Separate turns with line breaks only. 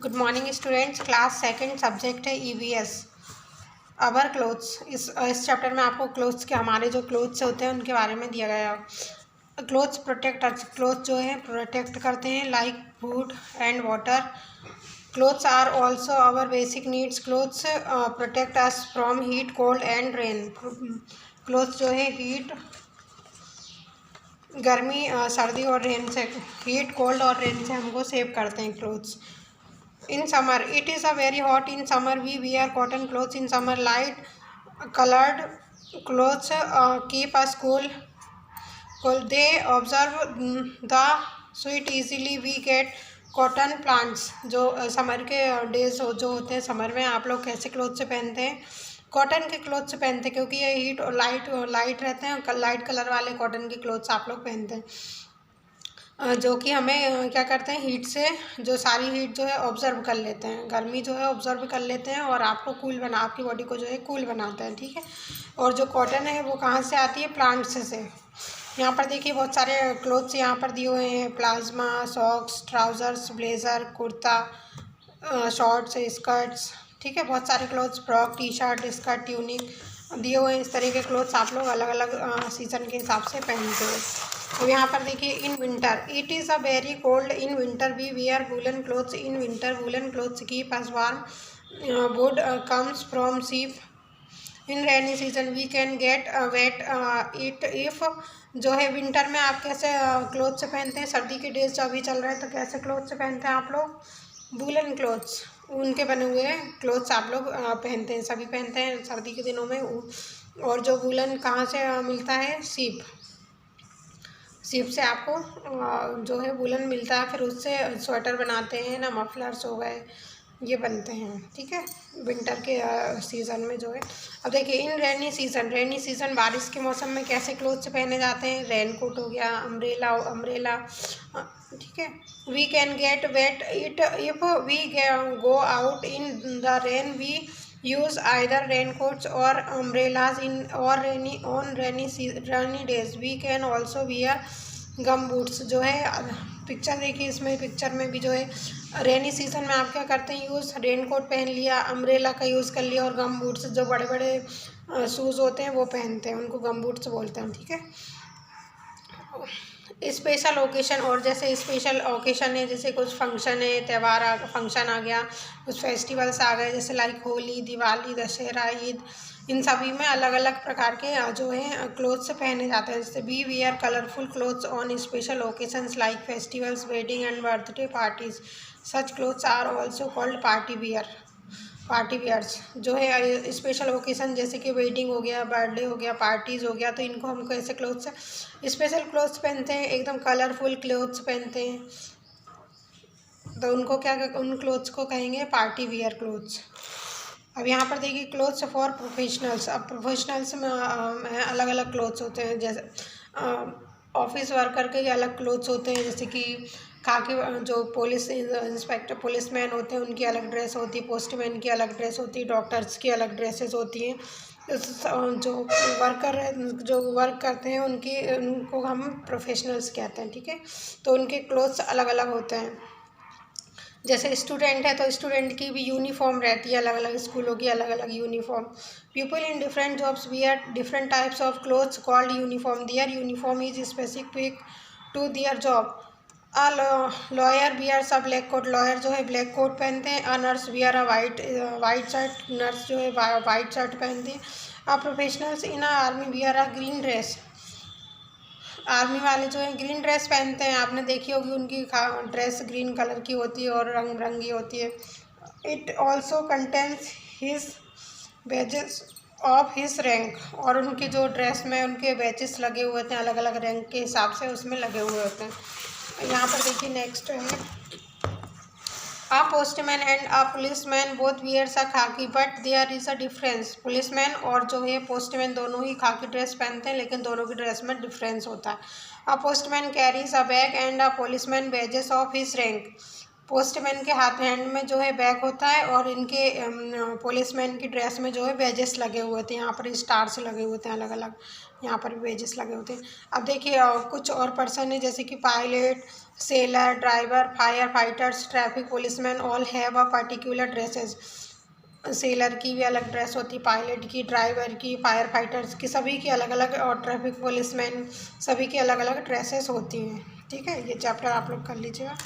Good morning students. Class second subject है EVS अवर clothes. इस chapter में आपको क्लोथ्स के हमारे जो क्लोथ्स होते हैं उनके बारे में दिया गया है। क्लोथ्स प्रोटेक्ट क्लोथ जो है प्रोटेक्ट करते हैं like food and water. Clothes are also our basic needs. Clothes protect us from heat cold and rain. Clothes जो है हीट गर्मी सर्दी और रेन से हीट कोल्ड और रेन से हमको सेव करते हैं clothes. In summer, it is a very hot. In summer, we wear cotton clothes. In summer, light colored clothes keep us cool. They observe the sweat easily. We get cotton plants. जो summer के days जो होते हैं, summer में आप लोग कैसे cloth से पहनते हैं? कॉटन के क्लोथ से पहनते हैं, क्योंकि ये हीट और लाइट रहते हैं। लाइट कलर वाले कॉटन के क्लोथ्स आप लोग पहनते हैं, जो कि हमें क्या करते हैं, हीट से जो सारी हीट जो है ऑब्जर्व कर लेते हैं, गर्मी जो है ऑब्जर्व कर लेते हैं और आपको आपकी बॉडी को जो है कूल बनाते हैं। ठीक है। और जो कॉटन है वो कहाँ से आती है? प्लांट्स से। यहाँ पर देखिए बहुत सारे क्लोथ्स यहाँ पर दिए हुए हैं। Plasma, socks, trousers, blazer, kurta, shorts, skirts. ठीक है, बहुत सारे clothes, frock, T shirt, skirt, tunic दिए हुए हैं। इस तरह के क्लोथ्स आप लोग अलग अलग सीज़न के हिसाब से पहनते हैं। तो यहाँ पर देखिए, in winter it is a very cold. In winter we wear woollen clothes. In winter woollen clothes keep us warm. Wool comes from sheep. In rainy season we can get wet it if. जो है winter में आप कैसे cloth से पहनते हैं? सर्दी के डेज जो अभी चल रहे हैं, तो कैसे क्लोथ से पहनते हैं आप लोग? वूलन क्लोथ्स, ऊन के बने हुए क्लोथ्स आप लोग पहनते हैं, सभी पहनते हैं सर्दी के दिनों में। और जो वूलन कहाँ से मिलता है? सीप से आपको जो है वूलन मिलता है, फिर उससे स्वेटर बनाते हैं ना, मफलर्स हो गए, ये बनते हैं। ठीक है, विंटर के सीज़न में जो है। अब देखिए, इन रेनी सीज़न बारिश के मौसम में कैसे क्लोथ्स पहने जाते हैं? रेन कोट हो गया, अम्ब्रेला। ठीक है। We can get wet it if we go out in the rain. We use either rain coats or umbrellas in our rainy days. We can also wear gum boots. जो है picture देखिए, इसमें picture में भी जो है rainy season में आप क्या करते हैं? यूज़ रेन कोट पहन लिया, अम्ब्रेला का यूज़ कर लिया, और गम बूट्स जो बड़े बड़े शूज़ होते हैं वो पहनते हैं, उनको गम बूट्स बोलते हैं। ठीक है। स्पेशल ओकेशन, और जैसे स्पेशल ओकेशन है, जैसे कुछ फंक्शन है, फंक्शन आ गया, कुछ फेस्टिवल्स आ गए, जैसे लाइक होली, दिवाली, दशहरा, ईद, इन सभी में अलग अलग प्रकार के जो है क्लोथ्स पहने जाते हैं। जैसे we wear colourful clothes on special occasions like festivals, wedding and birthday parties. Such clothes are also called party wears. जो है स्पेशल ओकेशन, जैसे कि वेडिंग हो गया, बर्थडे हो गया, पार्टीज़ हो गया, तो इनको हम कैसे क्लोथ्स स्पेशल क्लोथ्स पहनते हैं, एकदम कलरफुल क्लोथ्स पहनते हैं, तो उनको उन क्लोथ्स को कहेंगे पार्टी वियर क्लोथ्स। अब यहाँ पर देखिए, क्लोथ्स फॉर प्रोफेशनल्स। अब प्रोफेशनल्स में अलग अलग क्लोथ्स होते हैं। जैसे ऑफिस वर्कर के अलग क्लोथ्स होते हैं, जैसे कि खाकी जो पुलिस इंस्पेक्टर पुलिसमैन होते हैं उनकी अलग ड्रेस होती है, पोस्टमैन की अलग ड्रेस होती है, डॉक्टर्स की अलग ड्रेसेस होती हैं। जो वर्क करते हैं उनको हम प्रोफेशनल्स कहते हैं। ठीक है। तो उनके क्लोथ्स अलग अलग होते हैं। जैसे स्टूडेंट है तो स्टूडेंट की भी यूनिफॉर्म रहती है, अलग अलग स्कूलों की अलग अलग uniform. People in different jobs wear different types of clothes called uniform. Their uniform is specific to their job. A lawyer wears a black coat. Lawyer जो है ब्लैक कोट पहनते हैं। A nurse wear a white shirt. Nurse जो है white shirt पहनते हैं। A professionals in a army wear a green dress. Army वाले जो है ग्रीन ड्रेस पहनते हैं, आपने देखी होगी, उनकी ड्रेस ग्रीन कलर की होती है और रंग बिरंगी होती है। It also contains his badges of his rank. और उनकी जो ड्रेस में उनके बैजेस लगे हुए थे, अलग अलग रैंक के हिसाब से उसमें लगे हुए होते हैं। यहाँ पर देखिए, नेक्स्ट है A postman and a policeman both wears a khaki, but there is a difference. Policeman और जो है पोस्टमैन दोनों ही खाकी ड्रेस पहनते हैं, लेकिन दोनों की ड्रेस में डिफरेंस होता है। A postman carries a bag and a policeman badges of his rank. Postman के हाथ हैंड में जो है बैग होता है, और इनके पुलिसमैन की ड्रेस में जो है बैजेस लगे हुए थे, यहाँ पर स्टार्स लगे हुए थे अलग अलग, यहाँ पर भी बैजेस लगे हुए थे। अब देखिए कुछ और पर्सन है जैसे कि pilot, seller, driver, fire fighters, traffic policeman, all have a particular dresses. Seller की भी अलग ड्रेस होती है, पायलट की, ड्राइवर की, फायर फाइटर्स की, सभी की अलग अलग, और ट्रैफिक पुलिसमैन सभी की अलग अलग ड्रेसेस होती हैं। ठीक है, ये चैप्टर आप लोग कर लीजिएगा।